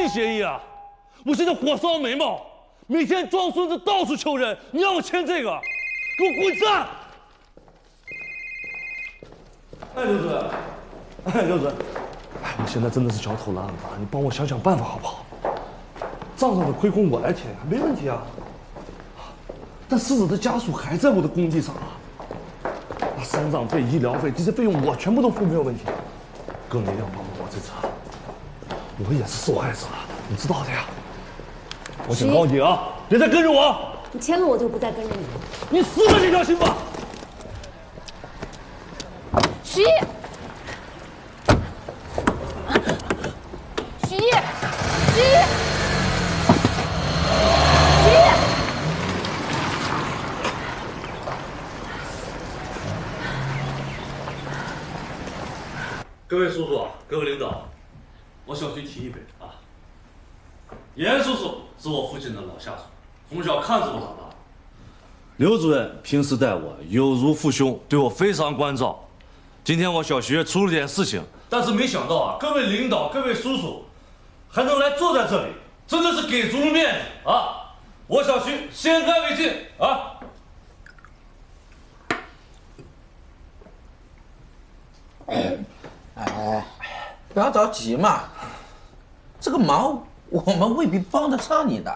协议啊？我现在火烧眉毛，每天装孙子到处求人，你让我签这个，给我滚蛋！哎，刘主任，哎，刘主任，哎，我现在真的是焦头烂额，你帮我想想办法好不好？账上的亏空我来填，没问题啊。但死者的家属还在我的工地上啊，那丧葬费、医疗费这些费用我全部都付没有问题。哥，你一定要帮帮我这次，我也是受害者，你知道的呀。我警告你啊，别再跟着我！你签了我就不再跟着你。你死了这条心吧！徐一，徐一，徐一，徐一。各位叔叔、各位领导，我小徐提一杯啊。严叔叔是我父亲的老下属，从小看着我长大。刘主任平时待我有如父兄，对我非常关照。今天我小徐出了点事情，但是没想到啊，各位领导、各位叔叔还能来坐在这里，真的是给足了面子啊！我小徐先干为敬啊！哎，不要着急嘛，这个忙我们未必帮得上你的。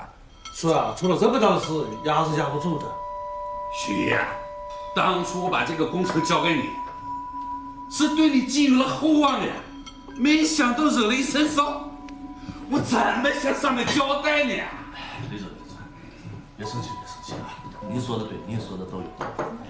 是啊，出了这么大的事，压是压不住的。徐爷，当初我把这个工程交给你，是对你寄予了厚望的，没想到惹了一身骚，我怎么向上面交代呢？李主任，别生气，别生气啊！您说的对，您说的都有道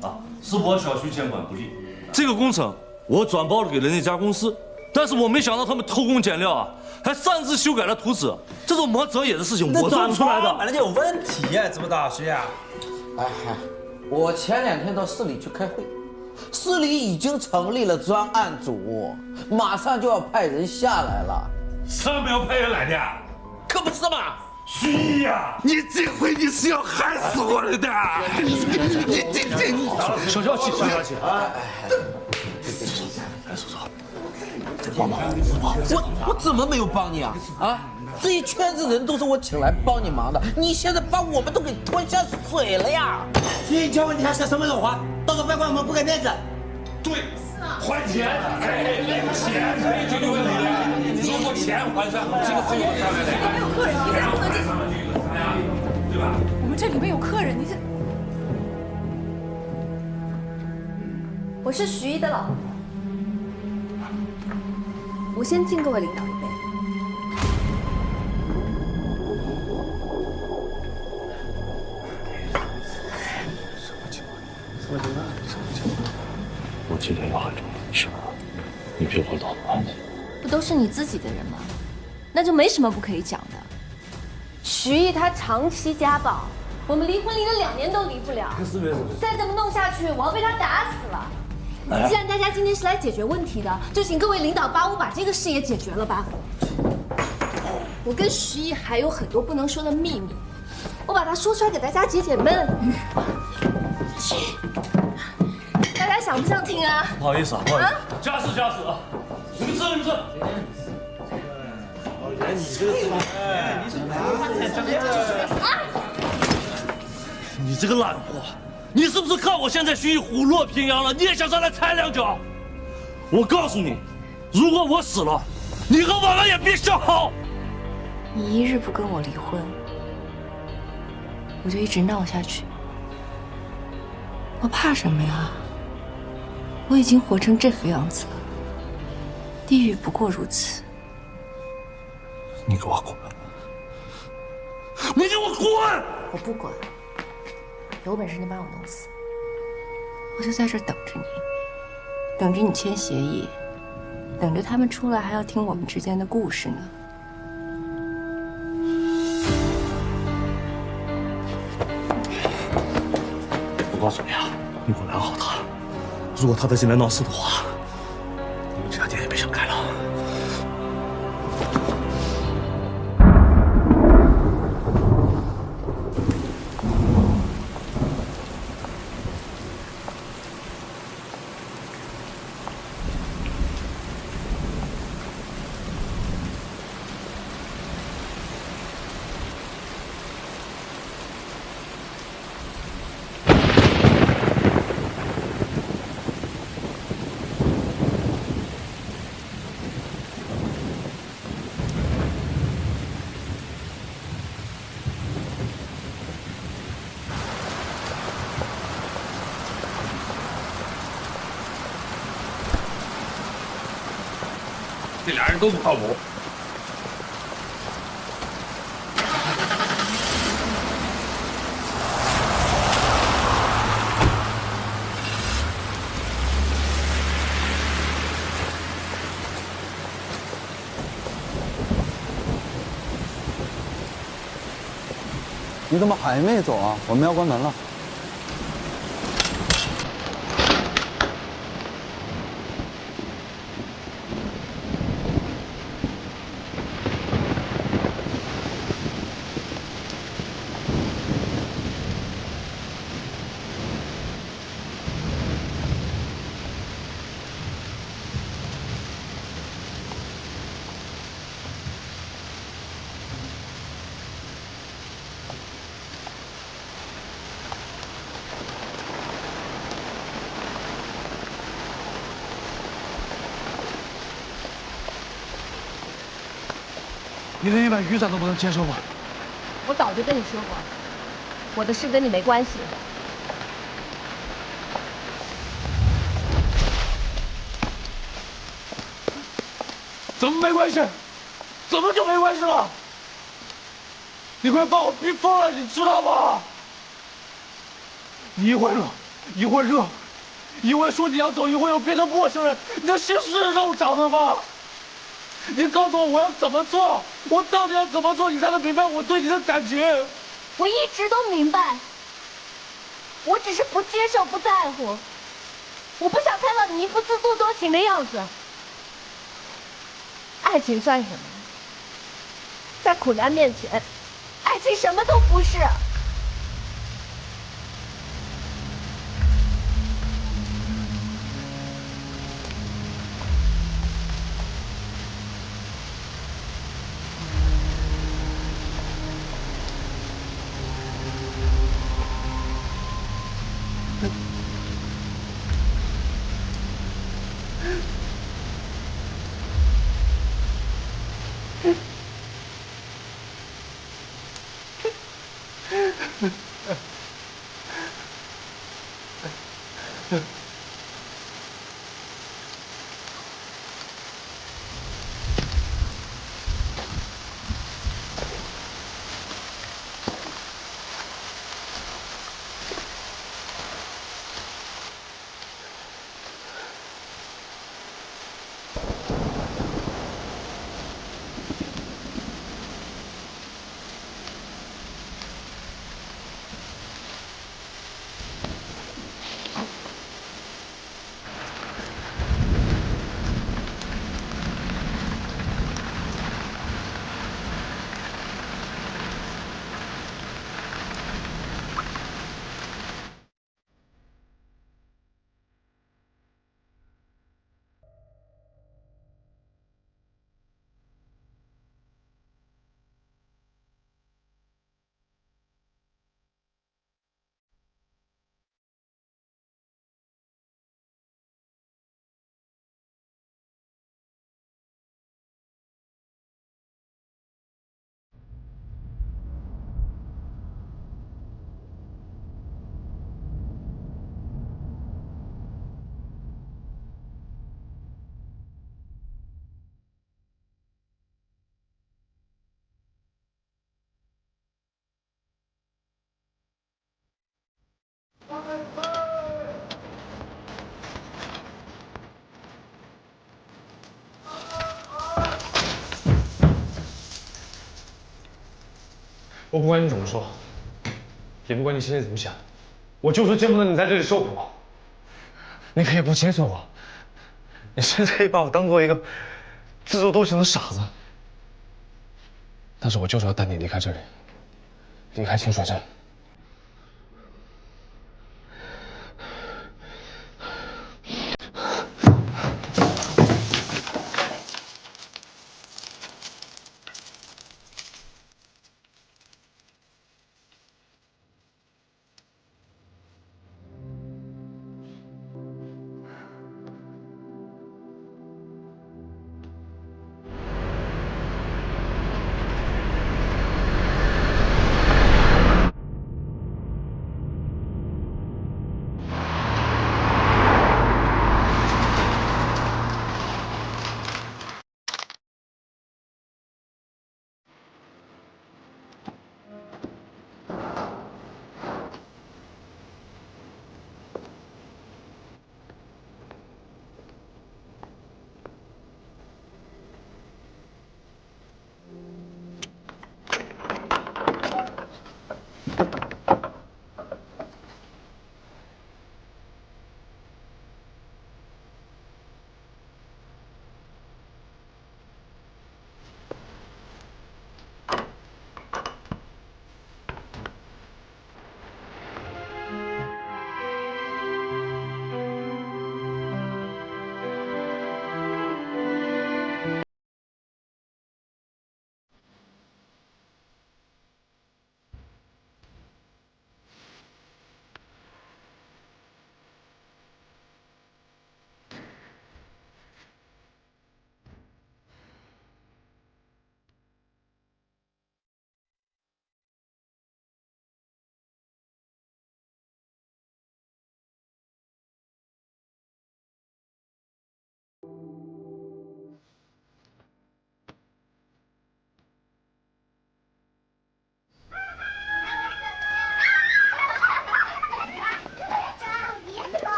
理啊，是我小徐监管不力。这个工程我转包了给了那家公司，但是我没想到他们偷工减料啊，还擅自修改了图纸，这种磨折页的事情我做不出来的。本来就有问题呀，知不知道，徐啊？哎，我前2天到市里去开会，市里已经成立了专案组，马上就要派人下来了。上面要派人来的，可不是嘛？徐呀，你这回你是要害死我了的！小气，小气！哎，叔叔，帮忙！我怎么没有帮你啊？啊，这一圈子人都是我请来帮你忙的，你现在把我们都给拖下水了呀！所以交问题还说什么人话？到时候别怪我们不给面子。对，还钱！钱可以解决问题的。如果钱还上，这个费用上来的。没有客人，你怎么不能进去？对吧？我们这里面有客人，你这……我是徐一的老婆，我先敬各位领导一杯。我今天有很重要的事，你陪我到哪里？不都是你自己的人吗？那就没什么不可以讲的。徐毅他长期家暴，我们离婚离了2年都离不了。再这么弄下去，我要被他打死了。既然大家今天是来解决问题的，就请各位领导帮我把这个事也解决了吧。我跟徐毅还有很多不能说的秘密，我把它说出来给大家解解闷。大家想不想听啊？不好意思啊，不好意思，家事啊，你们吃。原来你这个是，哎，你是你这个懒货，你是不是看我现在徐毅虎落平阳了，你也想上来踩2脚？我告诉你，如果我死了，你和婉婉也别想好。你一日不跟我离婚，我就一直闹下去。我怕什么呀？我已经活成这副样子了，地狱不过如此。你给我滚！你给我滚！我不滚，有本事你把我弄死，我就在这儿等着你，等着你签协议，等着他们出来还要听我们之间的故事呢。我告诉你啊，你给我拦好他，如果他再进来闹事的话，你们这家店也别想开了。俩人都不靠谱。你怎么还没走啊？我们要关门了。你连一碗雨伞都不能接受吗？我早就跟你说过，我的事跟你没关系。怎么没关系？怎么就没关系了？你快把我逼疯了，你知道吗？你一会儿冷，一会儿热，一会儿说你要走，一会儿又变成陌生人，你的心是肉长的吗？你告诉我我要怎么做？我到底要怎么做，你才能明白我对你的感情？我一直都明白，我只是不接受、不在乎。我不想看到你一副自作多情的样子。爱情算什么？在苦难面前，爱情什么都不是。我不管你怎么说，也不管你心里怎么想，我就是见不得你在这里受苦。你可以不接受我，你甚至可以把我当做一个自作多情的傻子，但是我就是要带你离开这里，离开清水镇。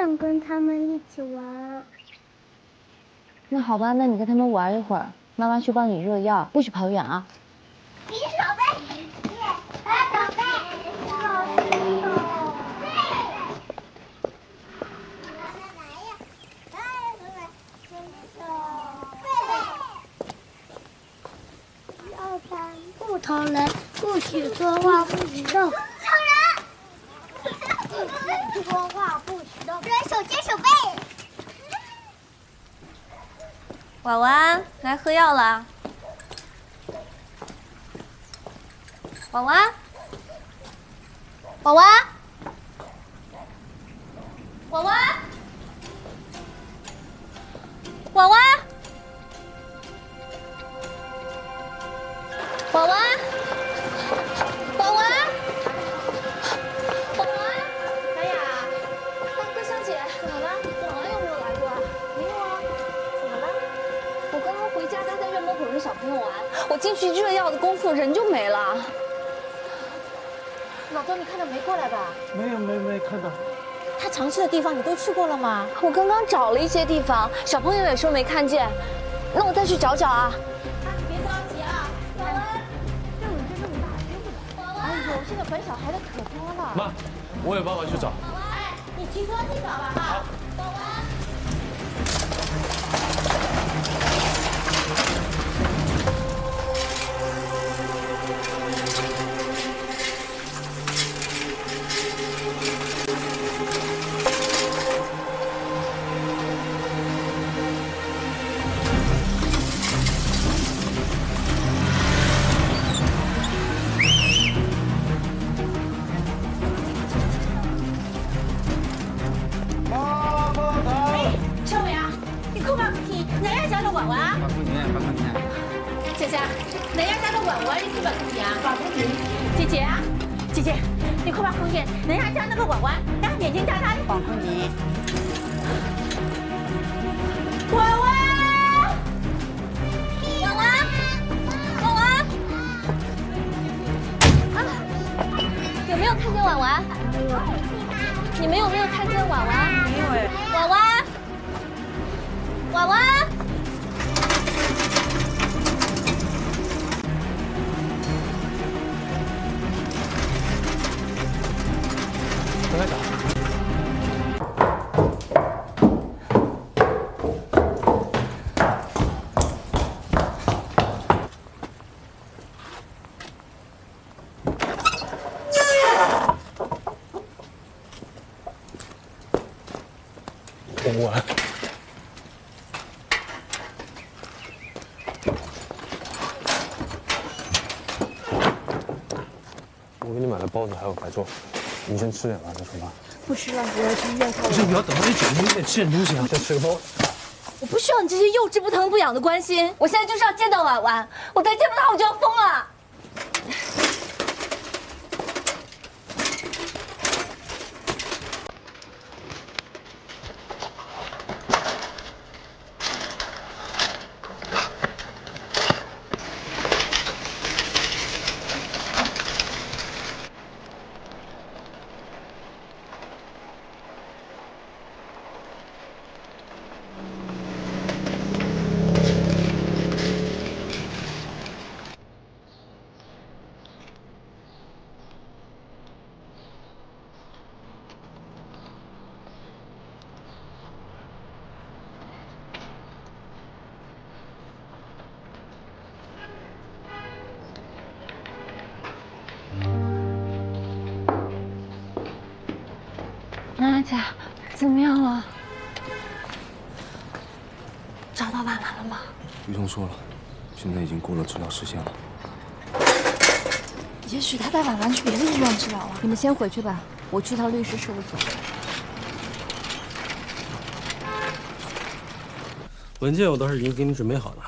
想跟他们一起玩。那好吧，那你跟他们玩一会儿，妈妈去帮你热药，不许跑远啊。你手背，手背，要谈不同人，不许说话，不许动。不说话，不许动。人手接手背。婉婉，来喝药了。婉婉，婉婉，婉婉，婉婉，婉婉，婉婉，婉婉，南雅，桂香姐，怎么了？婉婉有没有来过啊？没有啊，怎么了？我刚刚回家，她在院门口跟小朋友玩，我进去热药的功夫人就没了。老周，你看到没过来吧？没看到。他常去的地方你都去过了吗？我刚刚找了一些地方，小朋友也说没看见，那我再去找找啊。别着急啊，婉婉，这蚊子这么大，真不得。婉婉，哎呦，现在管小孩的可多了。妈，我有办法去找。婉婉，哎，你骑车去找吧哈。婉婉。你快把红姐，人家家那个婉婉，然后眼睛大大的。王红姐，婉婉，婉婉，婉婉，啊，有没有看见婉婉？你们有没有看见婉婉？没有哎。婉婉，婉婉。跟他找。我。我给你买了包子，还有白粥。你先吃点吧，再说吧。不吃了，我要去医院看。不是，你要等到你整天得吃点东西啊。先吃个包子。我不需要你这些幼稚不疼不痒的关心，我现在就是要见到婉婉，我再见不到我就要疯了。娜姐，怎么样了？找到婉婉了吗？医生说了，现在已经过了治疗时限了。也许他带婉婉去别的医院治疗了。你们先回去吧，我去趟律师事务所。文件我倒是已经给你准备好了，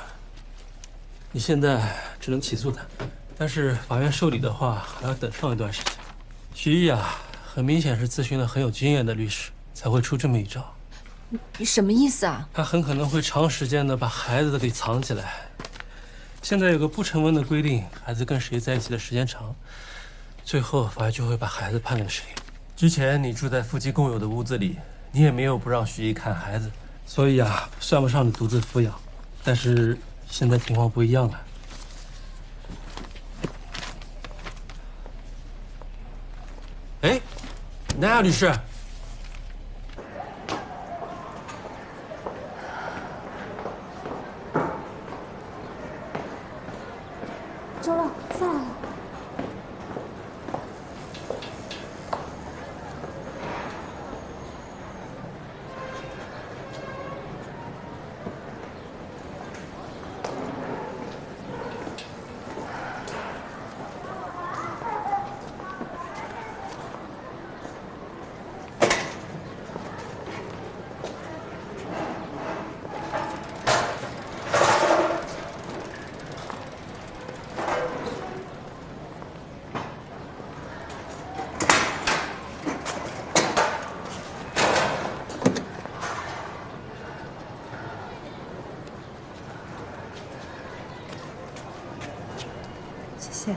你现在只能起诉他，但是法院受理的话还要等上一段时间。徐毅啊，很明显是咨询了很有经验的律师，才会出这么一招。你什么意思啊？他很可能会长时间的把孩子给藏起来。现在有个不成文的规定，孩子跟谁在一起的时间长，最后法院就会把孩子判给谁。之前你住在夫妻共有的屋子里，你也没有不让徐艺看孩子，所以啊，算不上你独自抚养。但是现在情况不一样了。哎，南亚律师。 周乐，下来了。谢谢。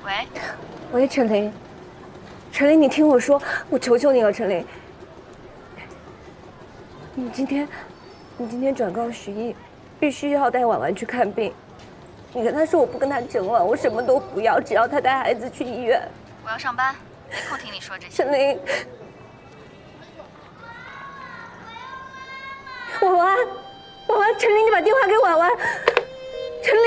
喂，喂，陈琳，陈琳，你听我说，我求求你了，陈琳，你今天转告徐艺，必须要带婉婉去看病。你跟他说我不跟他争了，我什么都不要，只要他带孩子去医院。我要上班，没空听你说这些。陈琳，婉婉，婉婉，陈琳，你把电话给婉婉，陈琳。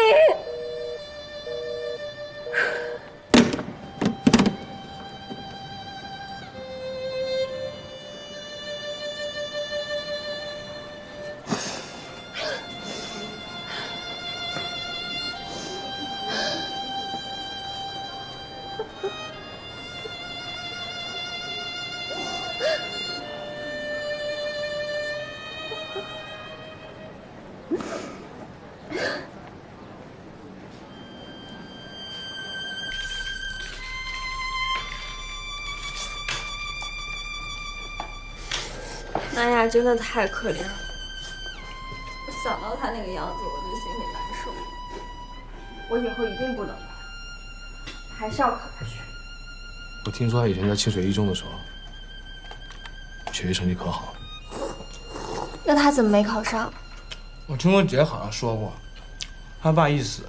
南雅真的太可怜了，我想到她那个样子，我就心里难受。我以后一定不能了，还是要考大学。我听说他以前在清水一中的时候，学习成绩可好。那他怎么没考上？我听我姐好像说过，他爸一死，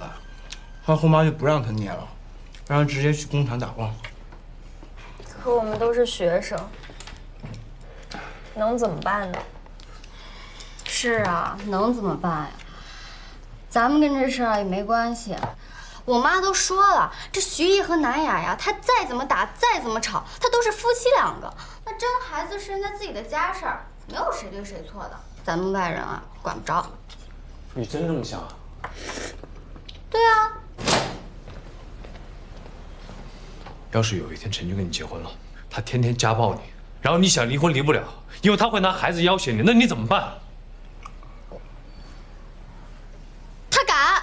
他后妈就不让他念了，让他直接去工厂打工。可我们都是学生。 能怎么办呢？是啊，能怎么办呀？咱们跟这事儿也没关系。我妈都说了，这徐艺和南雅呀，他再怎么打，再怎么吵，他都是夫妻两个。那争孩子是人家自己的家事儿，没有谁对谁错的。咱们外人啊，管不着。你真这么想啊？对啊。要是有一天陈军跟你结婚了，他天天家暴你，然后你想离婚离不了，因为他会拿孩子要挟你，那你怎么办？他敢？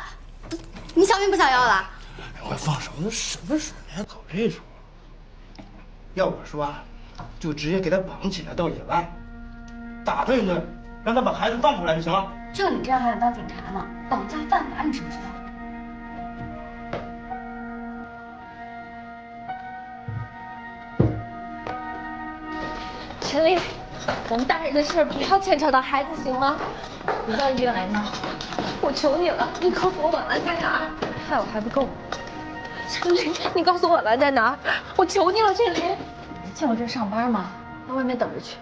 你想命不想要了？我放手，都什么时候还搞这种？要我说啊，就直接给他绑起来到野外，打他一顿，让他把孩子放出来就行了。就你这样还想当警察呢？绑架犯法，你知不知道？ 陈琳，咱们大人的事儿不要牵扯到孩子，行吗？你到医院来闹，我求你了，你告诉我婉婉在哪儿？害我还不够。陈琳，你告诉我婉婉在哪儿？我求你了，陈琳。你见我这上班吗？在外面等着去。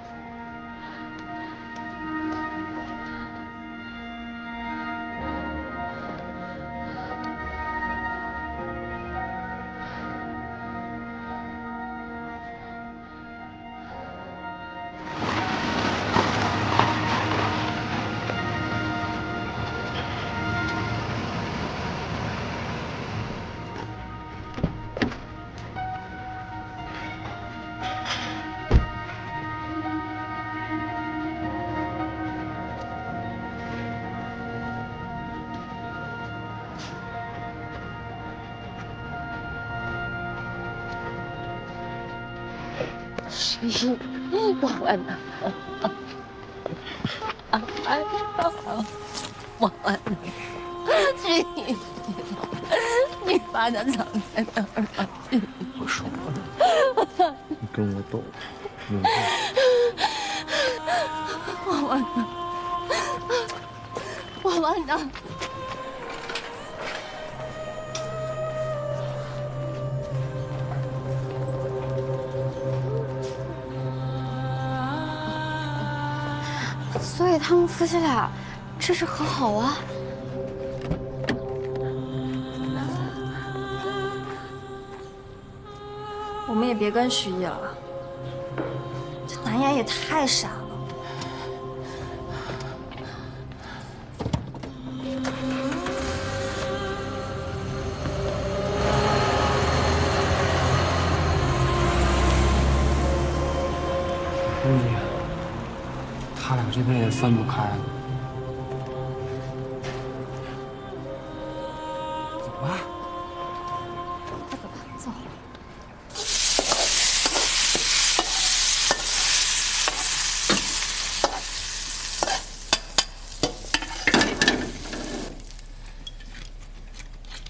谁？婉婉呢？婉婉，婉婉。徐艺，你把它藏在哪儿了？我说了，你跟我斗，我完了，我完了。所以他们夫妻俩这是和好了？我们也别跟徐艺了，这南雅也太傻了。兄弟，他俩这边也分不开了。走吧。走。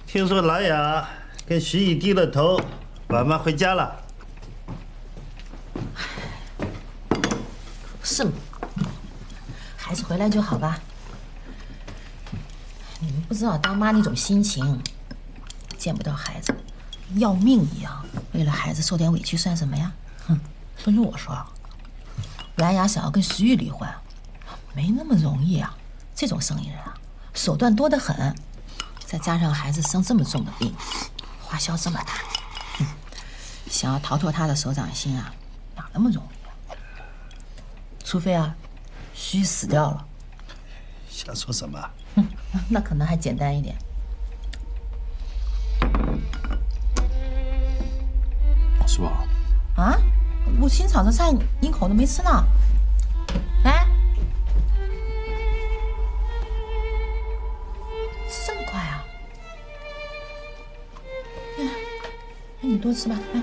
听说兰雅跟徐艺低了头，晚晚回家了。是吗？孩子回来就好吧。你们不知道当妈那种心情，见不到孩子，要命一样。为了孩子受点委屈算什么呀？哼！所以我说，兰雅想要跟徐艺离婚，没那么容易啊。这种生意人啊，手段多得很。再加上孩子生这么重的病，花销这么大，想要逃脱他的手掌心啊，哪那么容易啊？除非啊，徐死掉了。想说什么？那可能还简单一点。是吧？啊，我新炒的菜你一口都没吃呢。来，吃这么快啊？那你多吃吧，来。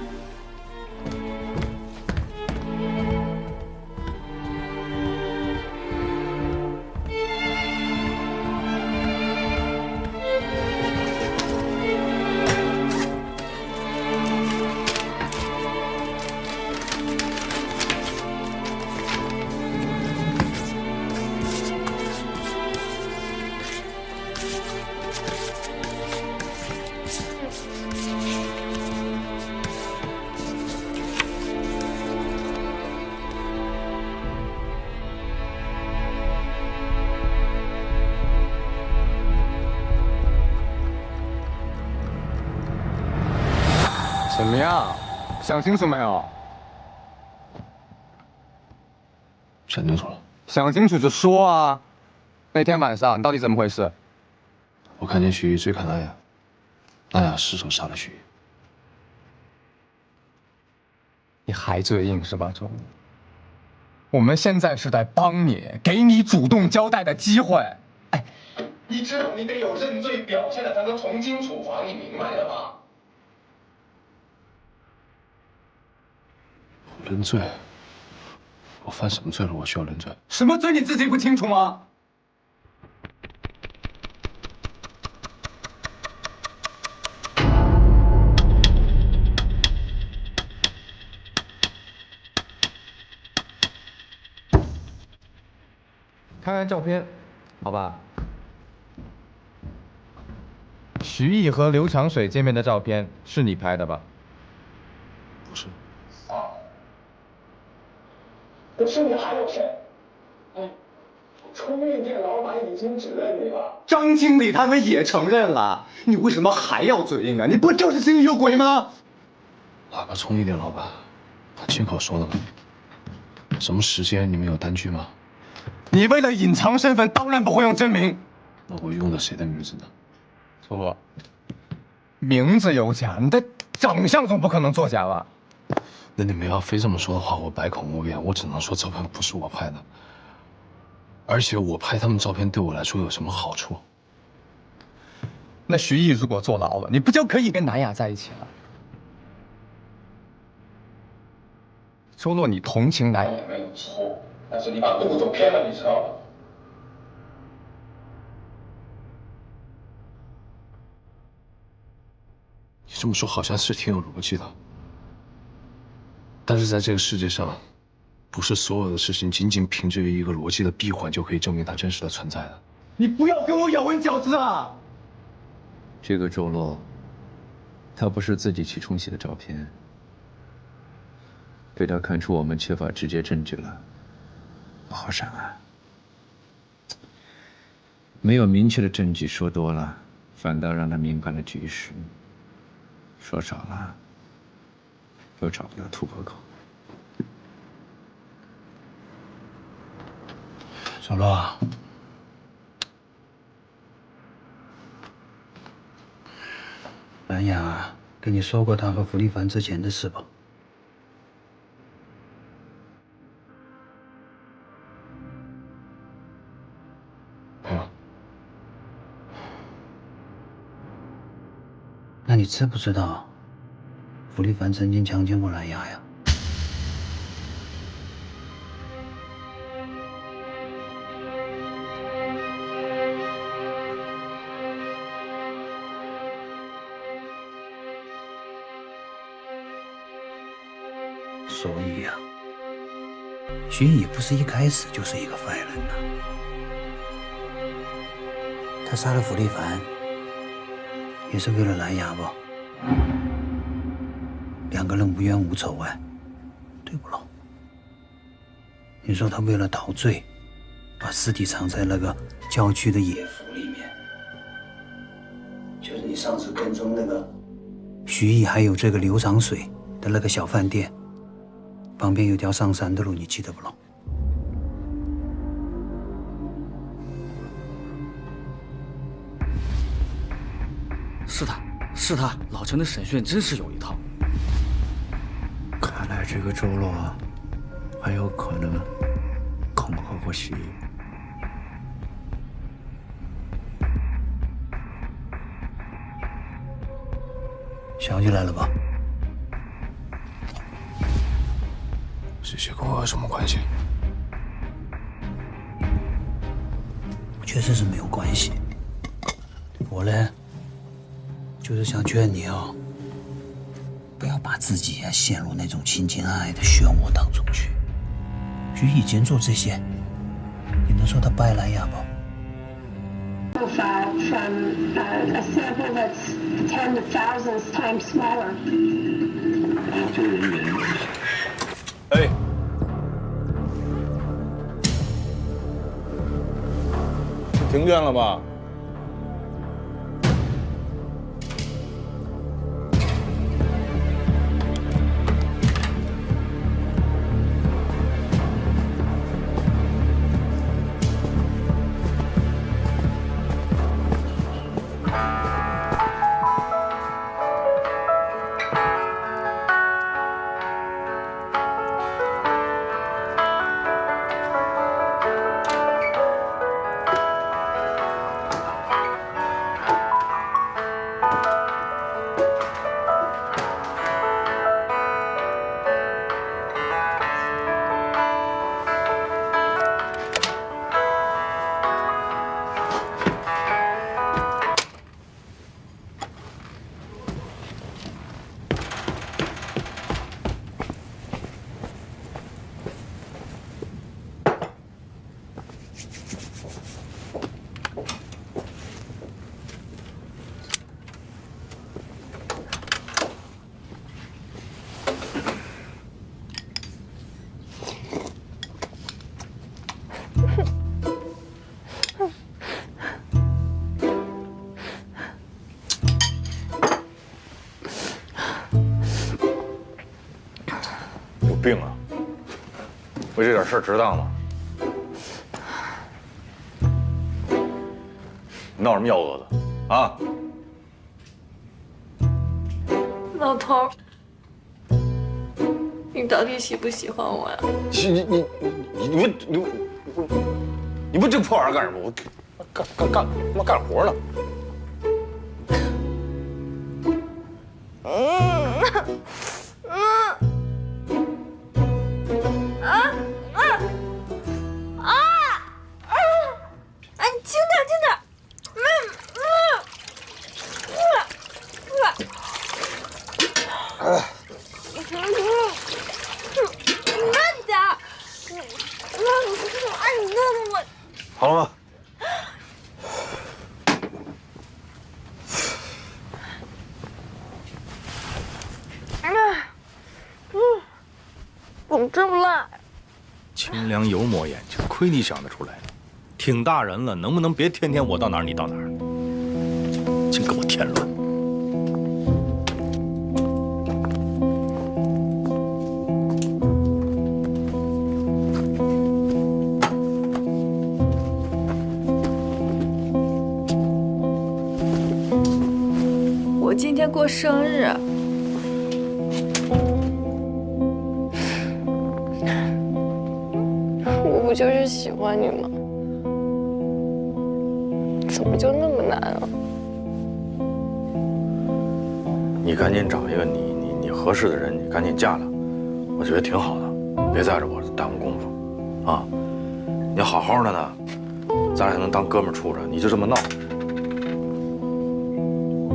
怎么样？想清楚没有？想清楚了。想清楚就说啊！那天晚上你到底怎么回事？我看见徐艺追赶南雅，南雅失手杀了徐艺。你还嘴硬是吧，周？我们现在是在帮你，给你主动交代的机会。哎，你知道你得有认罪表现了才能从轻处罚，你明白了吗？认罪？我犯什么罪了？我需要认罪？什么罪你自己不清楚吗？看看照片，好吧？徐艺和刘长水见面的照片是你拍的吧？不是。不是你还有谁？哎，充运店老板已经指认你了，张经理他们也承认了，你为什么还要嘴硬啊？你不就是心里有鬼吗？哪个充运店老板？他亲口说的吗？什么时间？你们有单据吗？你为了隐藏身份，当然不会用真名。那我用的谁的名字呢？错，名字有假，你的长相总不可能作假吧？那你们要非这么说的话，我百口莫辩。我只能说照片不是我拍的，而且我拍他们照片对我来说有什么好处？那徐艺如果坐牢了，你不就可以跟南雅在一起了？周洛，你同情南雅没有错，但是你把路走偏了，你知道吗？这么说好像是挺有逻辑的，但是在这个世界上，不是所有的事情仅仅凭借一个逻辑的闭环就可以证明它真实的存在的。你不要跟我咬文嚼字啊！这个周洛，他不是自己去冲洗的照片，被他看出我们缺乏直接证据了，不好审啊。没有明确的证据，说多了，反倒让他明白了局势；说少了，又找不到突破口。小洛，兰雅跟你说过她和弗利凡之前的事吧？那你知不知道，弗利凡曾经强奸过兰雅呀？所以呀，徐毅不是一开始就是一个坏人呐。他杀了弗利凡，也是为了兰雅吧？两个人无冤无仇哎，对不喽？你说他为了逃罪，把尸体藏在那个郊区的野湖里面，就是你上次跟踪那个徐毅还有这个刘长水的那个小饭店。旁边有条上山的路，你记得不喽？是他，是他！老陈的审讯真是有一套。看来这个周洛很有可能恐吓过徐毅。想起来了吧？这些跟我有什么关系？确实是没有关系。我呢，就是想劝你哦，不要把自己陷入那种情情爱爱的漩涡当中去。徐以前做这些，你能说他白兰雅不？ Profile from a sample that's 10 thousands times smaller. 这个人员。 哎，听见了吗？病啊！为这点事儿值当吗？闹什么幺蛾子啊？老头，你到底喜不喜欢我呀？你问这破玩意儿干什么？我干活呢。轻点，轻点。么这么辣呀？清凉油抹眼睛，亏你想得出来。挺大人了，能不能别天天我到哪儿你到哪儿？净给我添乱！我今天过生日。我不就是喜欢你吗？怎么就那么难啊？你赶紧找一个你合适的人，你赶紧嫁了，我觉得挺好的，别在这我耽误功夫，啊！你好好的呢，咱俩还能当哥们儿处着，你就这么闹，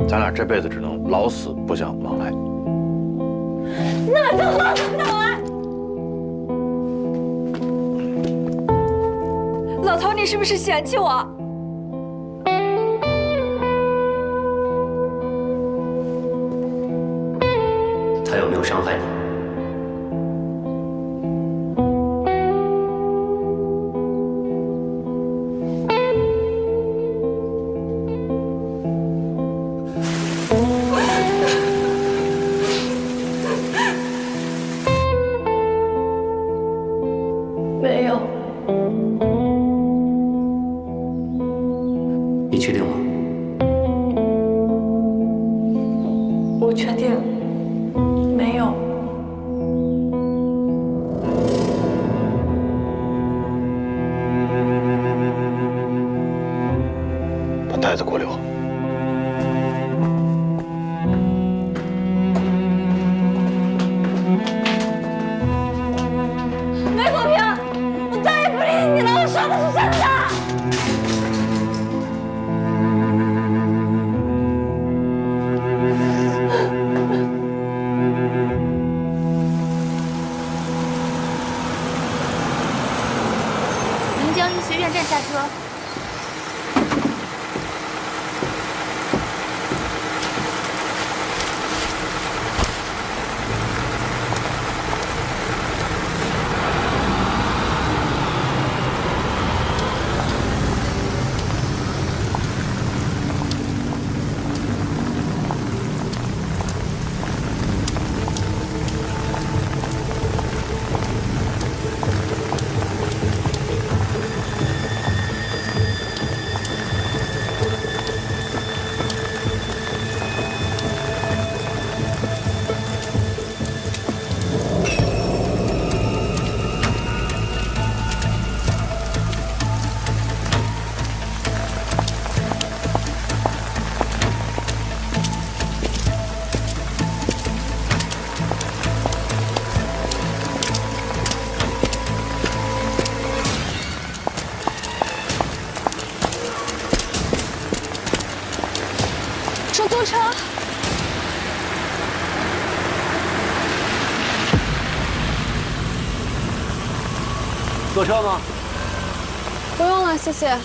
咱俩这辈子只能老死不相往来。那就老死不相往来。老头，你是不是嫌弃我？他有没有伤害你？没有。你确定吗？我确定。没有。把袋子给我留。梅国平，我再也不理你了，我说的是真的。学院站下车。出租车。坐车吗？不用了，谢谢。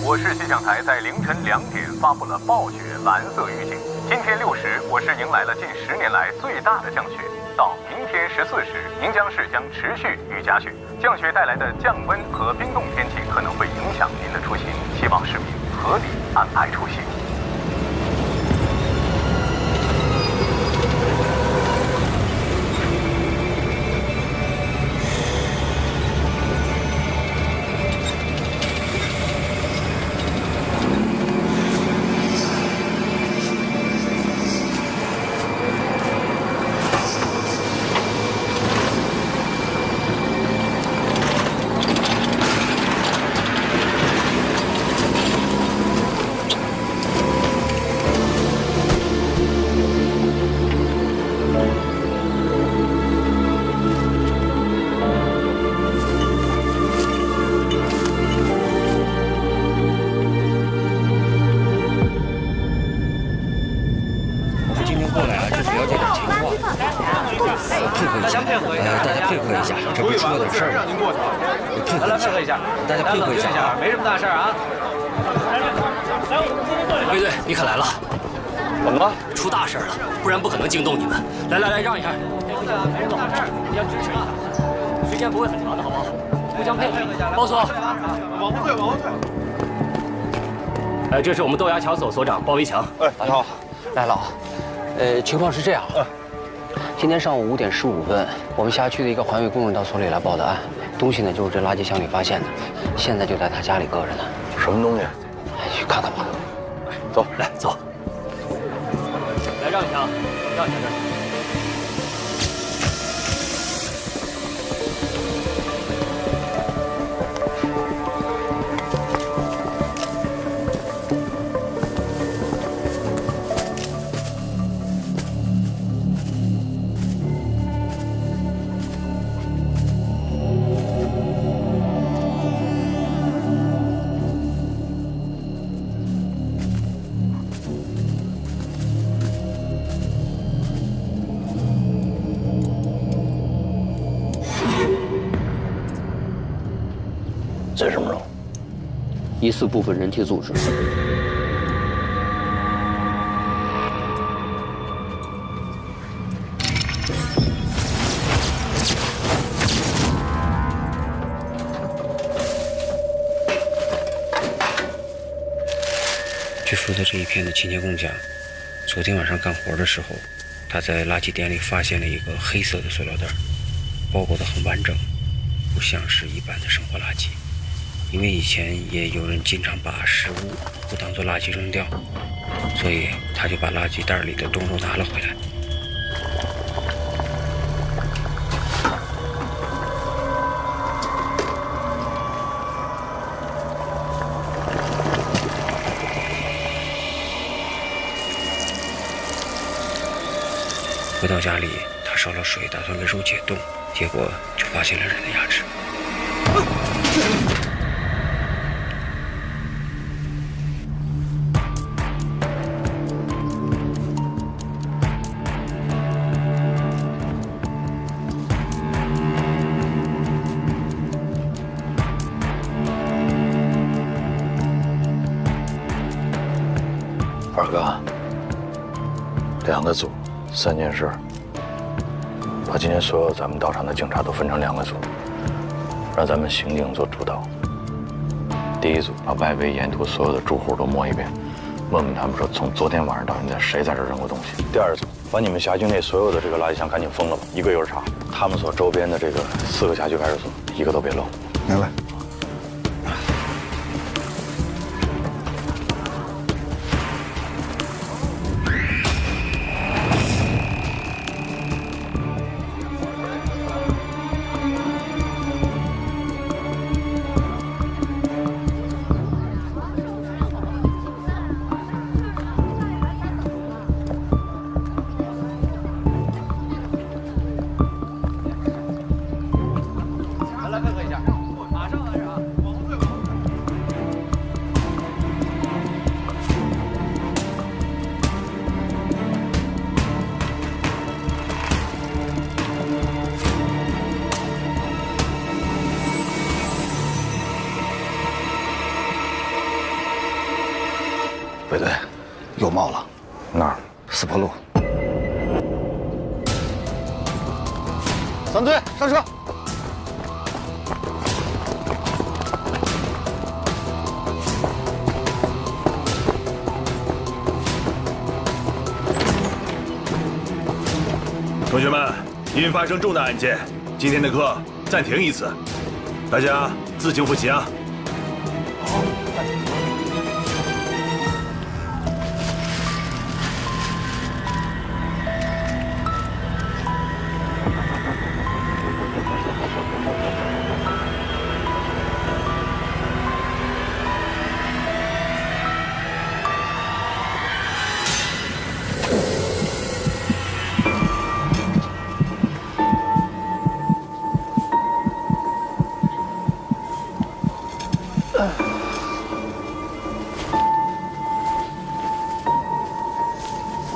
我市气象台在凌晨2点发布了暴雪蓝色预警。今天6时，我市迎来了近10年来最大的降雪。到明天14时，宁江市将持续雨夹雪。降雪带来的降温和冰冻天气可能会影响您的出行，希望市民合理安排出行。和一下，大家配合一下，没什么大事啊。卫队，你可来了，怎么了？出大事了，不然不可能惊动你们。来，让一下。没什么大事，互相支持一下，时间不会很长的，好不好？互相配合一下。包所，往后退，往后退。这是我们豆芽桥所所长包维强。你好，来了。情况是这样。今天上午5点15分，我们辖区的一个环卫工人到所里来报的案，东西呢就是这垃圾箱里发现的，现在就在他家里搁着呢。什么东西？去看看吧。走，来走。来让一下，让一下。这什么肉？疑似部分人体组织。据负责这一片的清洁工讲，昨天晚上干活的时候，他在垃圾点里发现了一个黑色的塑料袋，包裹得很完整，不像是一般的生活垃圾。因为以前也有人经常把食物不当作垃圾扔掉，所以他就把垃圾袋里的冻肉拿了回来。回到家里，他烧了水，打算给肉解冻，结果就发现了人的牙齿。二哥，2个组，3件事。把今天所有咱们到场的警察都分成2个组，让咱们刑警做主导。第一组把外围沿途所有的住户都摸一遍，问问他们说从昨天晚上到现在谁在这扔过东西。第二组把你们辖区内所有的这个垃圾箱赶紧封了吧，一个一个查。他们所周边的这个4个辖区派出所，一个都别漏。明白。卫队，又冒了。哪儿？4坡路。3队上车。同学们，因发生重大案件，今天的课暂停一次，大家自行复习啊。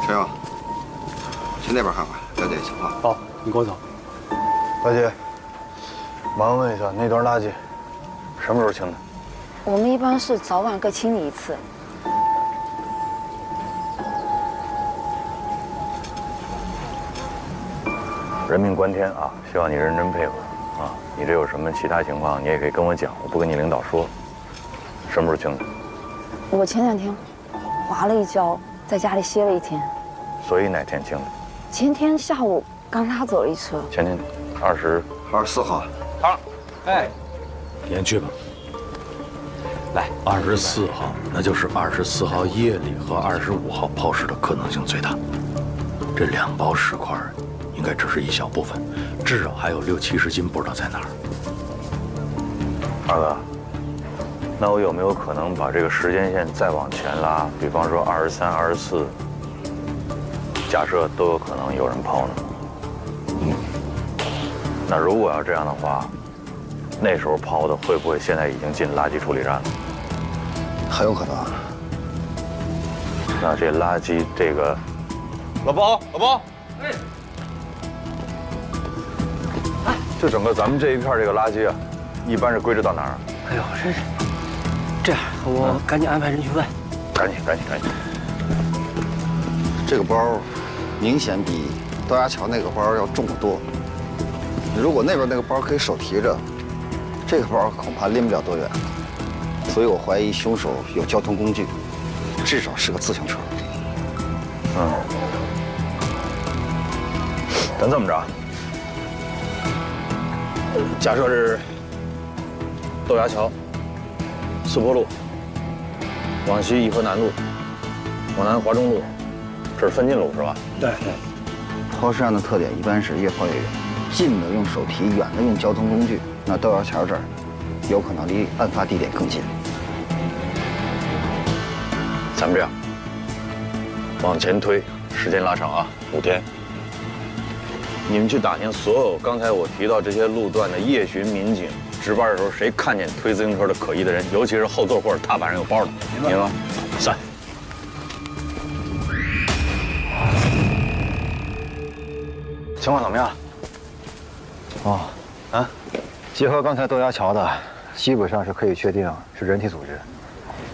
陈勇，去那边看看，了解情况。好，你跟我走。大姐，麻烦问一下，那段垃圾什么时候清的？我们一般是早晚各清理一次。人命关天啊，希望你认真配合啊。你这有什么其他情况，你也可以跟我讲，我不跟你领导说。什么时候清的？我前2天滑了一跤，在家里歇了1天。所以哪天清的？前天下午刚拉走了一车。前天24号。好，哎，先去吧。来，24号，那就是24号夜里和25号抛尸的可能性最大。这2包尸块应该只是一小部分，至少还有60、70斤不知道在哪儿。二哥，那我有没有可能把这个时间线再往前拉？比方说23、24，假设都有可能有人抛呢？那如果要这样的话，那时候抛的会不会现在已经进垃圾处理站了？很有可能。那这垃圾这个，老包，就整个咱们这一片这个垃圾啊，一般是归置到哪儿？哎呦，真是！这样，我赶紧安排人去问。赶紧！这个包明显比豆芽桥那个包要重得多。如果那边那个包可以手提着，这个包恐怕拎不了多远。所以我怀疑凶手有交通工具，至少是个自行车。咱这么着，假设是豆芽桥、四坡路，往西颐和南路，往南华中路，这是分进路是吧？对。抛尸案的特点一般是越抛越远，近的用手提，远的用交通工具。那豆芽桥这儿，有可能离案发地点更近。咱们这样，往前推，时间拉长啊，5天。你们去打听所有刚才我提到这些路段的夜巡民警，值班的时候谁看见推自行车的可疑的人，尤其是后座或者踏板上有包的，明白吗？3。情况怎么样？结合刚才豆芽桥的，基本上是可以确定是人体组织，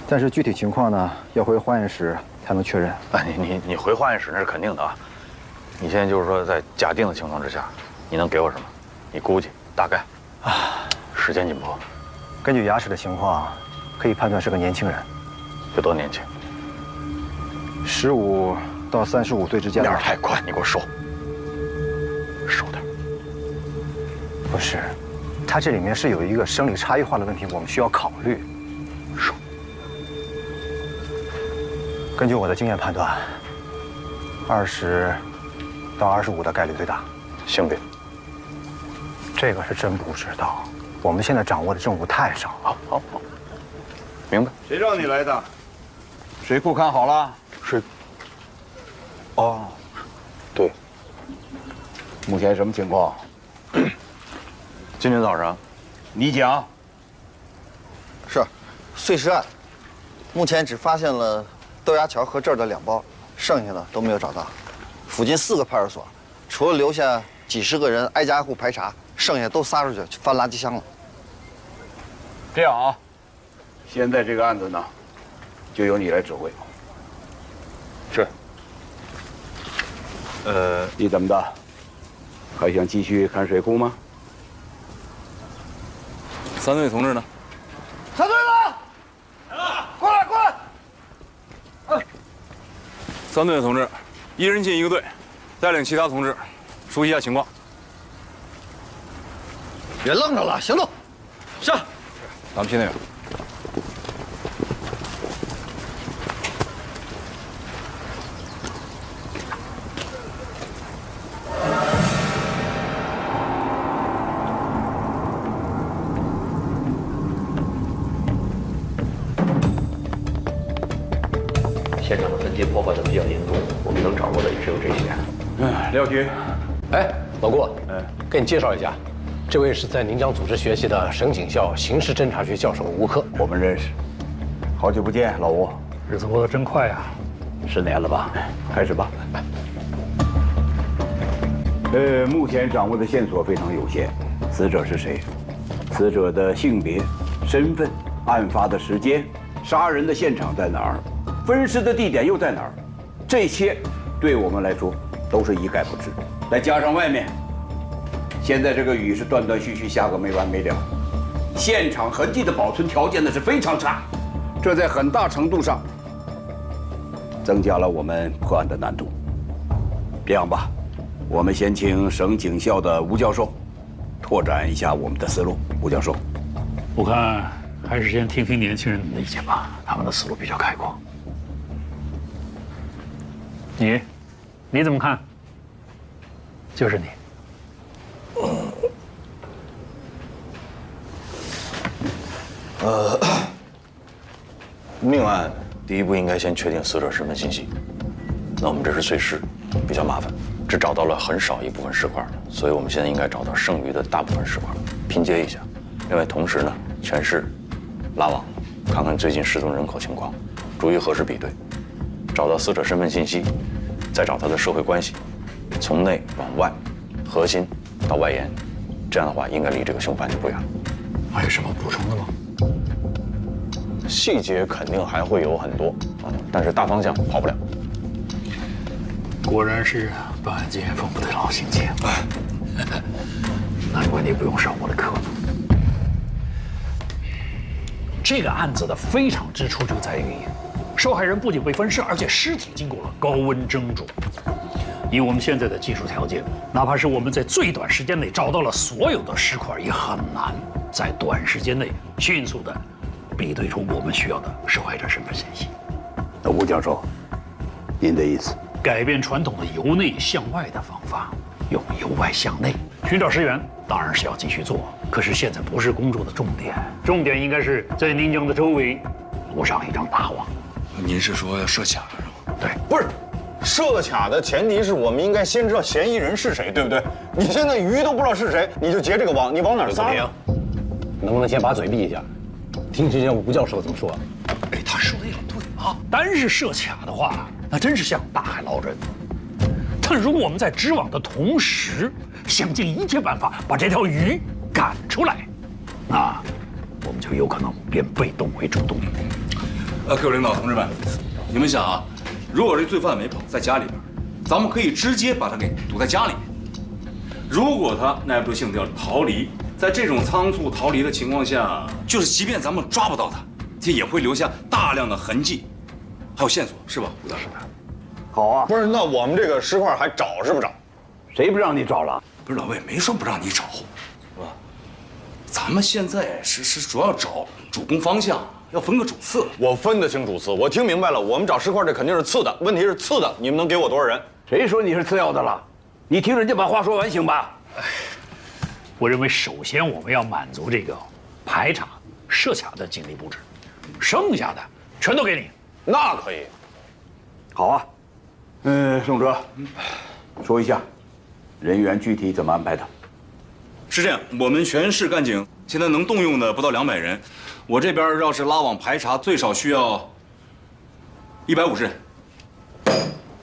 但是具体情况呢，要回化验室才能确认。你回化验室那是肯定的啊。你现在就是说，在假定的情况之下，你能给我什么？你估计大概时间紧迫。根据牙齿的情况，可以判断是个年轻人。有多年轻？15到35岁之间。有点太快，你给我收点。不是，它这里面是有一个生理差异化的问题，我们需要考虑。收。根据我的经验判断，20到25的概率最大。性别？这个是真不知道，我们现在掌握的证物太少了。好，明白。谁让你来的？水库看好了？对。目前什么情况？今天早上，你讲。是，碎尸案，目前只发现了豆芽桥和这儿的2包，剩下的都没有找到。附近4个派出所，除了留下几十个人挨家挨户排查，剩下都撒出去翻垃圾箱了。这样啊，现在这个案子呢，就由你来指挥。是。你怎么的？还想继续看水库吗？3队同志呢？3队了，来了，过来。3队的同志，1人进1个队，带领其他同志熟悉一下情况。别愣着了，行动！是。咱们新队员。现场的分街破坏的比较严重，我们能掌握的也只有这些。廖局，哎，老顾，给你介绍一下，这位是在宁江组织学习的省警校刑事侦查学教授吴科，我们认识。好久不见，老吴，日子过得真快呀，10年了吧？开始吧。目前掌握的线索非常有限，死者是谁？死者的性别、身份、案发的时间、杀人的现场在哪儿，分尸的地点又在哪儿，这些对我们来说都是一概不知。再加上外面，现在这个雨是断断续续下个没完没了，现场痕迹的保存条件呢是非常差，这在很大程度上增加了我们破案的难度。这样吧，我们先请省警校的吴教授拓展一下我们的思路。吴教授，我看还是先听听年轻人的意见吧，他们的思路比较开阔。你怎么看？就是你。命案第一步应该先确定死者身份信息。那我们这是碎尸，比较麻烦，只找到了很少一部分尸块，所以我们现在应该找到剩余的大部分尸块，拼接一下。另外，同时呢，全市拉网，看看最近失踪人口情况，逐一核实比对，找到死者身份信息，再找他的社会关系，从内往外，核心到外延，这样的话应该离这个凶犯就不远了。还有什么补充的吗？细节肯定还会有很多啊，但是大方向跑不了。果然是办案经验丰富的老刑警，难怪你不用上我的课。这个案子的非常之处就在于，受害人不仅被分尸，而且尸体经过了高温蒸煮。以我们现在的技术条件，哪怕是我们在最短时间内找到了所有的尸块，也很难在短时间内迅速的比对出我们需要的受害者身份信息。那吴教授，您的意思？改变传统的由内向外的方法，用由外向内寻找尸源，当然是要继续做。可是现在不是工作的重点，重点应该是在宁江的周围布上一张大网。您是说要设卡是吗？对，不是。设卡的前提是我们应该先知道嫌疑人是谁，对不对？你现在鱼都不知道是谁，你就结这个网，你往哪儿撒？能不能先把嘴闭一下，听听吴教授怎么说？哎，他说的也对啊。单是设卡的话，那真是像大海捞针。但如果我们在织网的同时，想尽一切办法把这条鱼赶出来，那我们就有可能变被动为主动。各位领导同志们，你们想啊？如果这罪犯没跑，在家里边，咱们可以直接把他给堵在家里面。如果他耐不住性子要逃离，在这种仓促逃离的情况下，就是即便咱们抓不到他，这也会留下大量的痕迹，还有线索，是吧，吴大师？好啊，不是，那我们这个尸块还找是不找？谁不让你找了？不是老魏没说不让你找，是吧？咱们现在是主要找主攻方向。要分个主次，我分得清主次，我听明白了。我们找尸块这肯定是次的，问题是次的，你们能给我多少人？谁说你是次要的了？你听人家把话说完行吧？我认为首先我们要满足这个排查、设卡的警力布置，剩下的全都给你。那可以。好啊，宋哲，说一下人员具体怎么安排的。是这样，我们全市干警现在能动用的不到200人。我这边要是拉网排查，最少需要150人。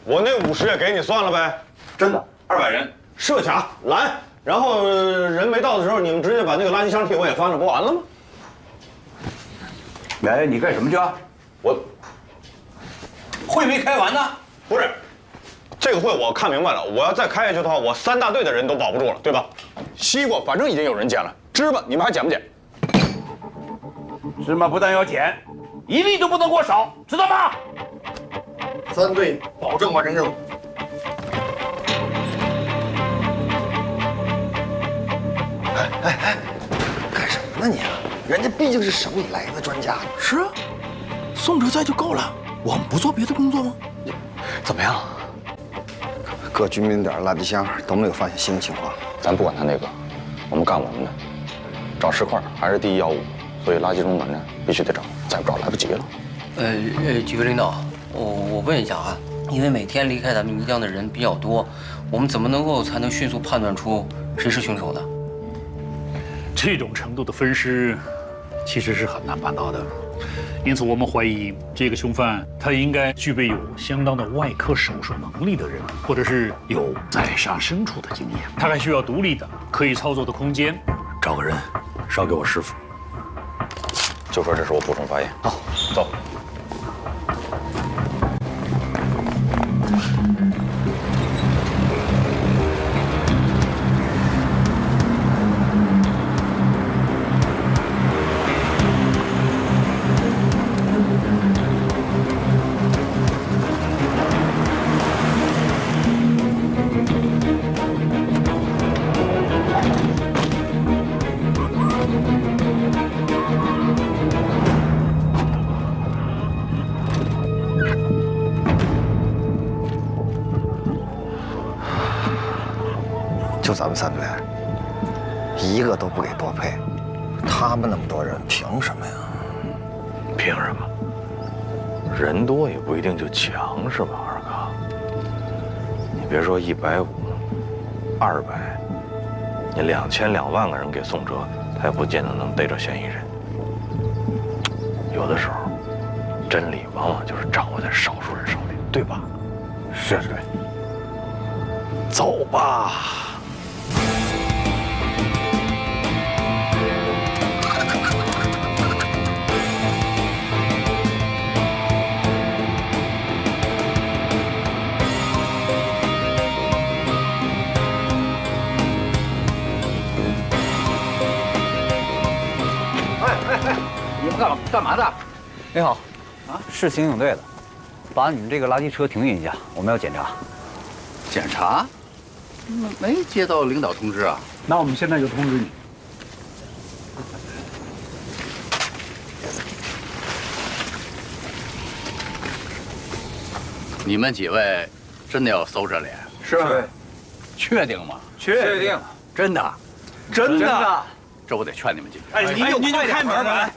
我那50也给你算了呗。真的，200人设卡拦，然后人没到的时候，你们直接把那个垃圾箱替我也翻了，不完了吗？哎，你干什么去啊？我会没开完呢？不是，这个会我看明白了。我要再开下去的话，我3大队的人都保不住了，对吧？西瓜反正已经有人捡了，芝麻你们还捡不捡？芝麻不但要捡，一粒都不能给我少，知道吗？3队保证完成任务。哎，干什么呢你？人家毕竟是省里来的专家。是啊，宋哲在就够了，我们不做别的工作吗？怎么样？各居民点垃圾箱都没有发现新的情况。咱不管他那个，我们干我们的，找尸块还是第一要务。所以垃圾中转站必须得找，再不找来不及了。几位领导，我问一下啊，因为每天离开咱们泥江的人比较多，我们怎么才能迅速判断出谁是凶手呢？这种程度的分尸，其实是很难办到的。因此，我们怀疑这个凶犯他应该具备有相当的外科手术能力的人，或者是有宰杀牲畜的经验。他还需要独立的、可以操作的空间。找个人捎给我师傅。就说这是我补充发言。好，走。就咱们3队，一个都不给多配，他们那么多人，凭什么呀？凭什么？人多也不一定就强，是吧，二哥？你别说150、200，你2000、2万个人给宋哲，他也不见得能逮着嫌疑人。有的时候，真理往往就是掌握在少数人手里，对吧？是对。走吧。你们干嘛的？你好，啊，是刑警队的，把你们这个垃圾车停运一下，我们要检查。检查？没接到领导通知啊？那我们现在就通知你。你们几位真的要搜这脸？是。确定吗？确定。真的？真的。这我得劝你们几句。哎，你就开门来。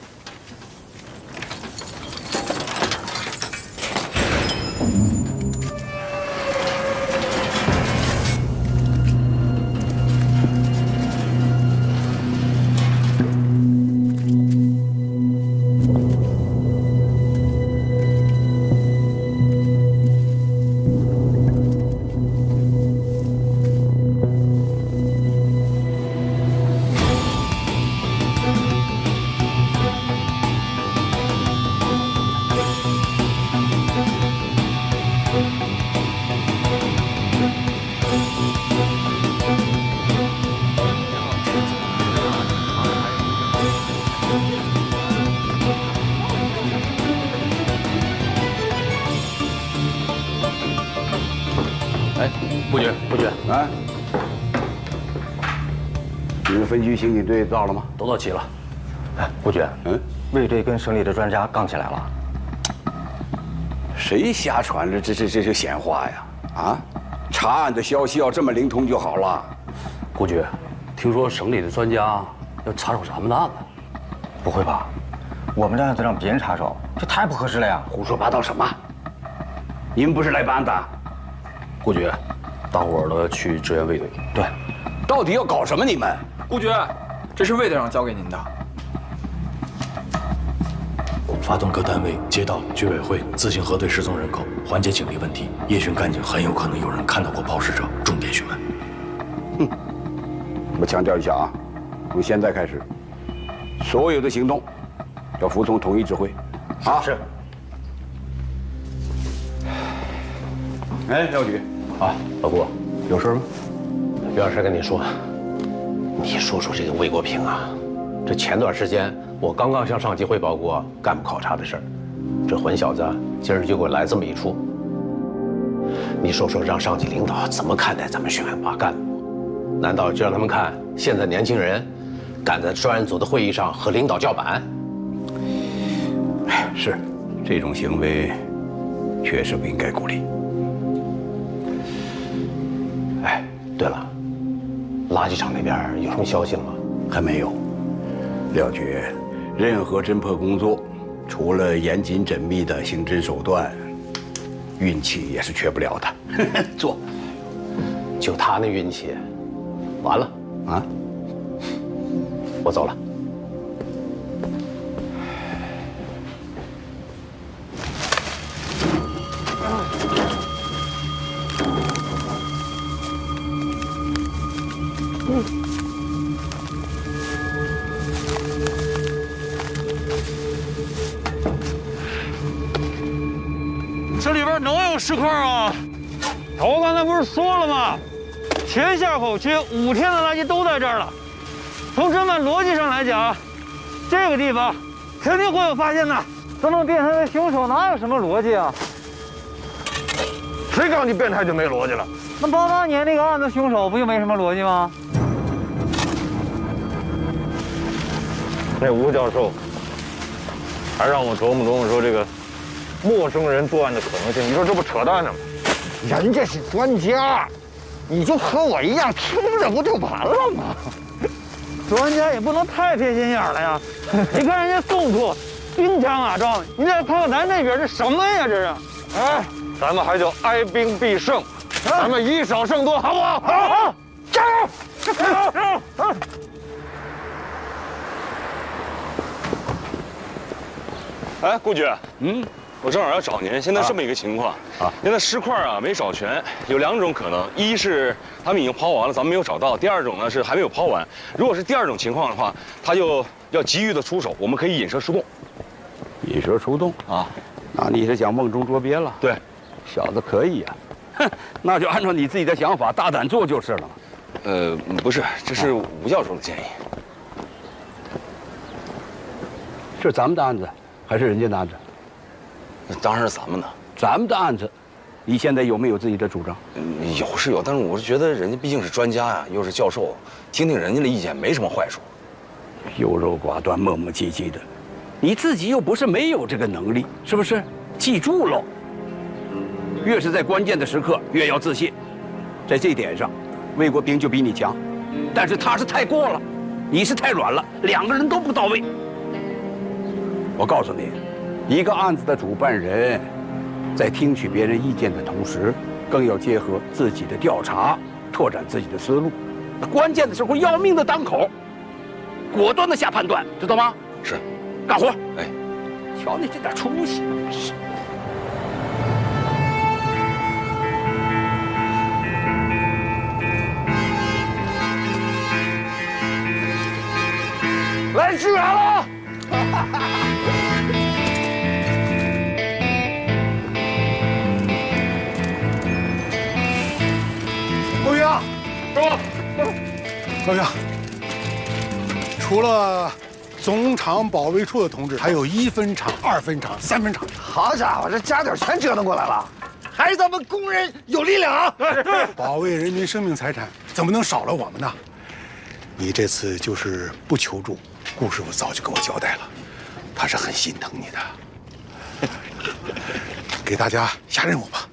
啊！你们分局刑警队到了吗？都到齐了。哎，顾局，卫队跟省里的专家杠起来了。谁瞎传的这闲话呀？啊！查案的消息要这么灵通就好了。顾局，听说省里的专家要查手咱们的案子。不会吧？我们的案子让别人插手，这太不合适了呀！胡说八道什么？你们不是来办案的？顾局，大伙儿呢去支援卫队。对，到底要搞什么？你们？顾局，这是卫队长交给您的。发动各单位、街道、居委会自行核对失踪人口，缓解警力问题。夜巡干警很有可能有人看到过抛尸者，重点询问。我强调一下啊，从现在开始，所有的行动要服从统一指挥。啊，是。哎，廖局，啊，老顾，有事吗？有点事跟你说。你说说这个魏国平啊，这前段时间我刚刚向上级汇报过干部考察的事儿，这混小子今儿就给我来这么一出。你说说，让上级领导怎么看待咱们选拔干部？难道就让他们看现在年轻人敢在专案组的会议上和领导叫板？哎，是，这种行为确实不应该鼓励。哎，对了，垃圾场那边有什么消息了吗？还没有。廖局，任何侦破工作，除了严谨缜密的刑侦手段，运气也是缺不了的。坐。就他那运气，完了啊！我走了。边能有尸块啊？我刚才不是说了吗？全下口区5天的垃圾都在这儿了。从侦办逻辑上来讲，这个地方肯定会有发现的。这么变态的凶手哪有什么逻辑啊？谁告诉你变态就没逻辑了？那88年那个案子凶手不就没什么逻辑吗？那吴教授还让我琢磨说这个陌生人作案的可能性，你说这不扯淡呢吗？人家是专家，你就和我一样听着不就完了吗？专家也不能太偏心眼了呀！你看人家宋处兵强马壮，你再看看咱这边这什么呀？这是，哎，咱们还叫哀兵必胜，咱们以少胜多，好不好？好，加油！加油！哎，顾局，我正好要找您。现在这么一个情况啊，现在尸块啊没找全，有2种可能：一是他们已经抛完了，咱们没有找到；第2种呢是还没有抛完。如果是第2种情况的话，他就要急于的出手，我们可以引蛇出洞。引蛇出洞啊？那你是想瓮中捉鳖了？对，小子可以呀。哼，那就按照你自己的想法，大胆做就是了。不是，这是吴教授的建议。是咱们的案子，还是人家的案子？当然是咱们的。咱们的案子，你现在有没有自己的主张？有是有，但是我是觉得人家毕竟是专家呀，又是教授，听听人家的意见没什么坏处。优柔寡断、磨磨唧唧的，你自己又不是没有这个能力，是不是？记住喽，越是在关键的时刻，越要自信。在这点上，魏国兵就比你强，但是他是太过了，你是太软了，2个人都不到位。我告诉你，一个案子的主办人，在听取别人意见的同时，更要结合自己的调查，拓展自己的思路。关键的时候，要命的当口，果断的下判断，知道吗？是，干活。哎，瞧你这点出息！是。来支援了！高云啊，高云，除了总厂保卫处的同志，还有1分厂、2分厂、3分厂。好家伙，这家底全折腾过来了，还是咱们工人有力量啊！保卫人民生命财产，怎么能少了我们呢？你这次就是不求助，顾师傅早就给我交代了，他是很心疼你的。给大家下任务吧。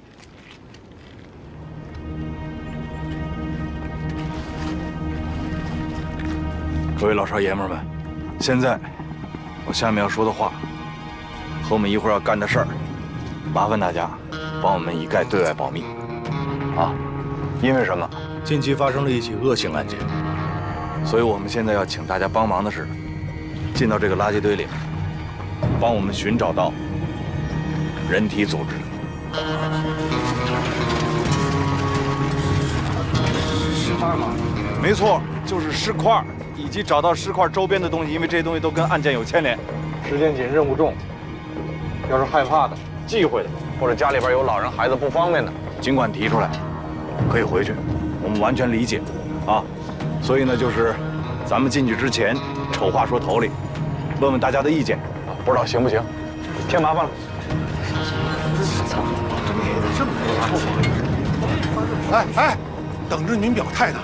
各位老少爷们们，现在我下面要说的话和我们一会儿要干的事儿，麻烦大家帮我们一概对外保密，啊，因为什么？近期发生了一起恶性案件，所以我们现在要请大家帮忙的是，进到这个垃圾堆里，帮我们寻找到人体组织。尸块吗？没错，就是尸块。以及找到尸块周边的东西，因为这些东西都跟案件有牵连。时间紧，任务重。要是害怕的、忌讳的，或者家里边有老人、孩子不方便的，尽管提出来，可以回去，我们完全理解，啊。所以呢，就是咱们进去之前，丑话说头里，问问大家的意见，不知道行不行？添麻烦了。操！这么多垃圾！哎，等着您表态呢。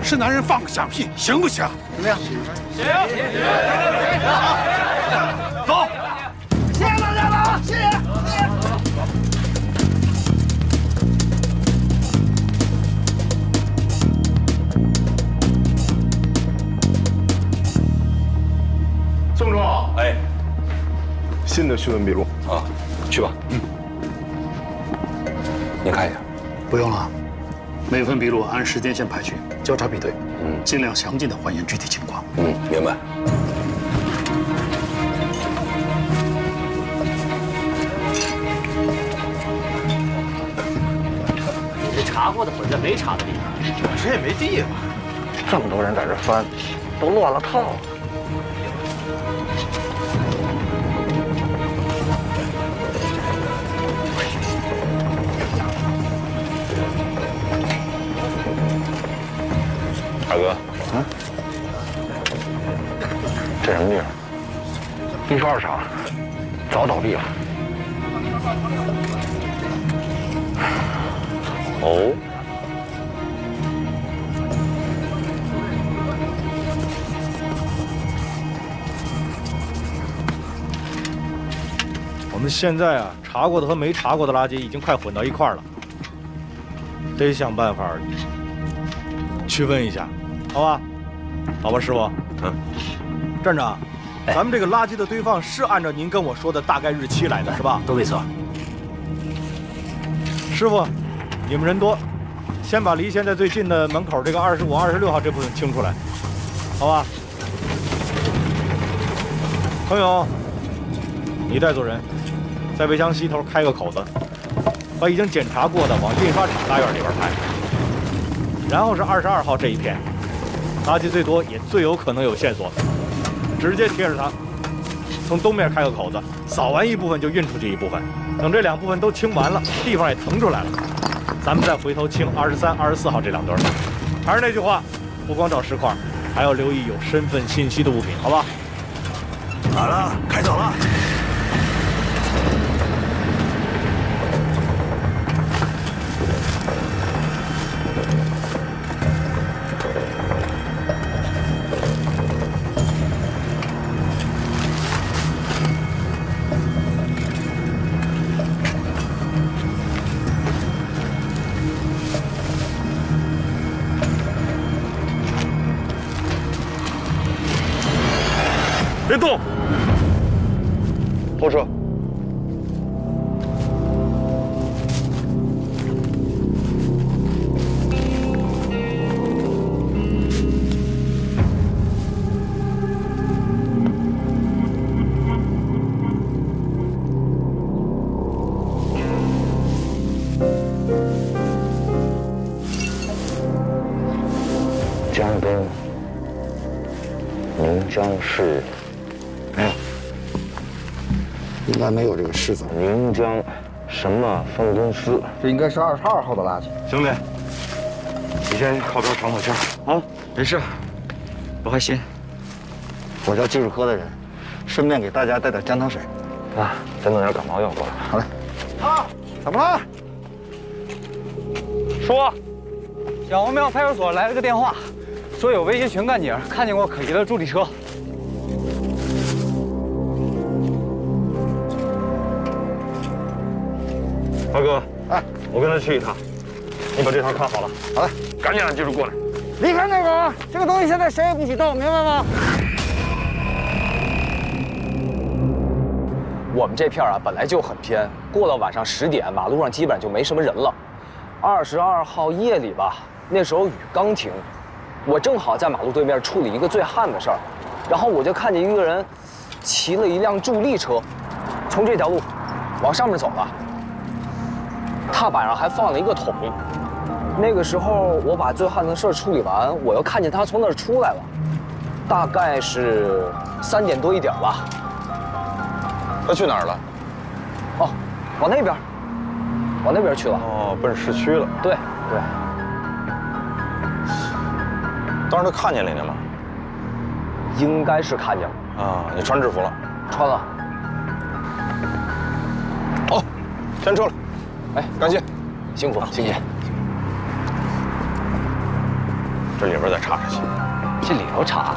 是男人放个响屁，行不行？怎么样？行。走。谢谢大家了啊！谢谢。宋总，哎，新的讯问笔录啊，去吧。您看一下。不用了。每份笔录按时间线排序，交叉比对，尽量详尽的还原具体情况。明白。你这查过的混在没查的里边，这也没地方。这么多人在这翻，都乱了套了。早倒闭了。哦。我们现在啊，查过的和没查过的垃圾已经快混到一块儿了，得想办法区分一下，好吧？好吧，师傅。嗯。站长，咱们这个垃圾的堆放是按照您跟我说的大概日期来的，是吧？都没错。师傅，你们人多，先把离现在最近的门口这个25、26号这部分清出来，好吧？彭勇，你带组人，在围墙西头开个口子，把已经检查过的往印刷厂大院里边排。然后是22号这一片，垃圾最多也最有可能有线索的，直接贴着它，从东面开个口子，扫完一部分就运出去一部分。等这2部分都清完了，地方也腾出来了，咱们再回头清23、24号这2堆。还是那句话，不光找石块，还要留意有身份信息的物品，好吧？好了，开走了。别动！后撤！江东宁江市。没有，应该没有这个市字。宁江什么分公司？这应该是22号的垃圾。兄弟，你先靠边喘口气儿。啊，没事，我还行。我叫技术科的人，顺便给大家带点姜汤水。啊，再弄点感冒药过来。好嘞。啊，怎么了？说，小红庙派出所来了个电话，说有维协群干警看见过可疑的助力车。大哥，哎，我跟他去一趟，你把这套看好了。好嘞，赶紧让技术过来。离开那会儿，这个东西现在谁也不许动，明白吗？我们这片啊本来就很偏，过了晚上10点，马路上基本上就没什么人了。22号夜里吧，那时候雨刚停，我正好在马路对面处理一个醉汉的事儿，然后我就看见一个人骑了一辆助力车，从这条路往上面走了。踏板上还放了一个桶。那个时候我把醉汉的事处理完，我又看见他从那儿出来了，大概是3点多1点吧。他去哪儿了？哦，往那边去了。哦，奔市区了。对。当时他看见你了吗？应该是看见了。啊，你穿制服了？穿了。好，先撤了。哎，感谢，辛苦。这里边再查查去。这里头查？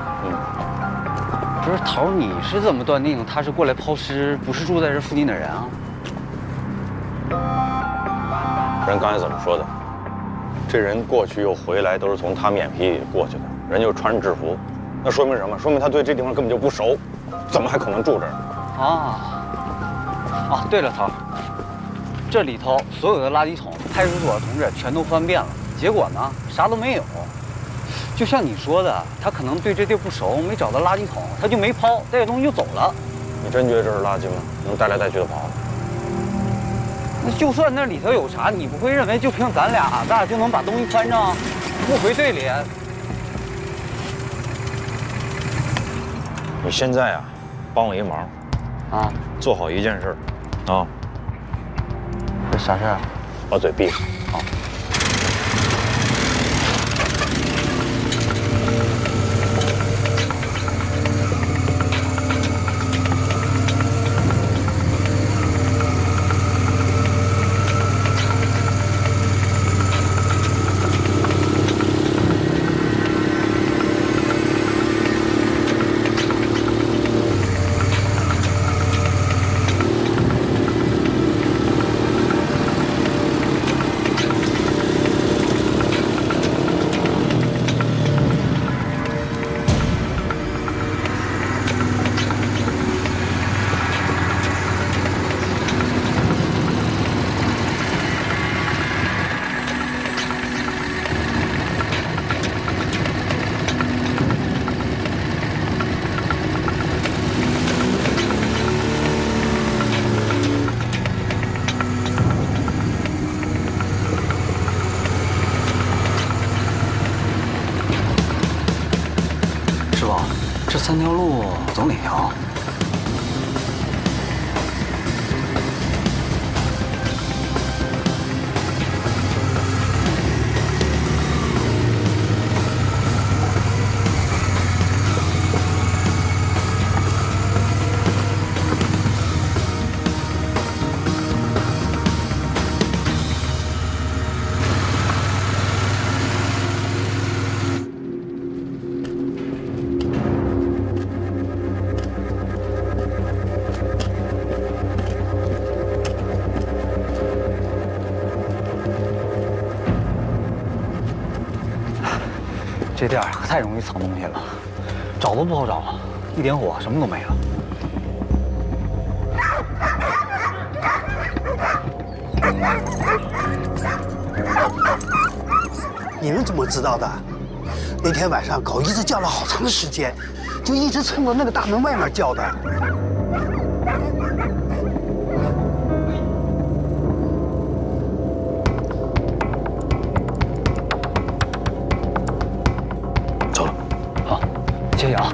不是头，你是怎么断定他是过来抛尸，不是住在这附近的人啊？人刚才怎么说的？这人过去又回来，都是从他面皮里过去的。人就穿制服，那说明什么？说明他对这地方根本就不熟，怎么还可能住这儿？对了，头，这里头所有的垃圾桶，派出所的同志全都翻遍了，结果呢，啥都没有。就像你说的，他可能对这地不熟，没找到垃圾桶，他就没抛，带着东西就走了。你真觉得这是垃圾吗？能带来带去的跑？那就算那里头有啥，你不会认为就凭咱俩就能把东西翻上，不回队里？你现在啊，帮我一忙，做好一件事啊。这啥事儿？把嘴闭上。好。3条路走哪条？这店可太容易藏东西了，找都不好找，一点火什么都没了。你们怎么知道的？那天晚上狗一直叫了好长时间，就一直冲着那个大门外面叫的。谢谢啊。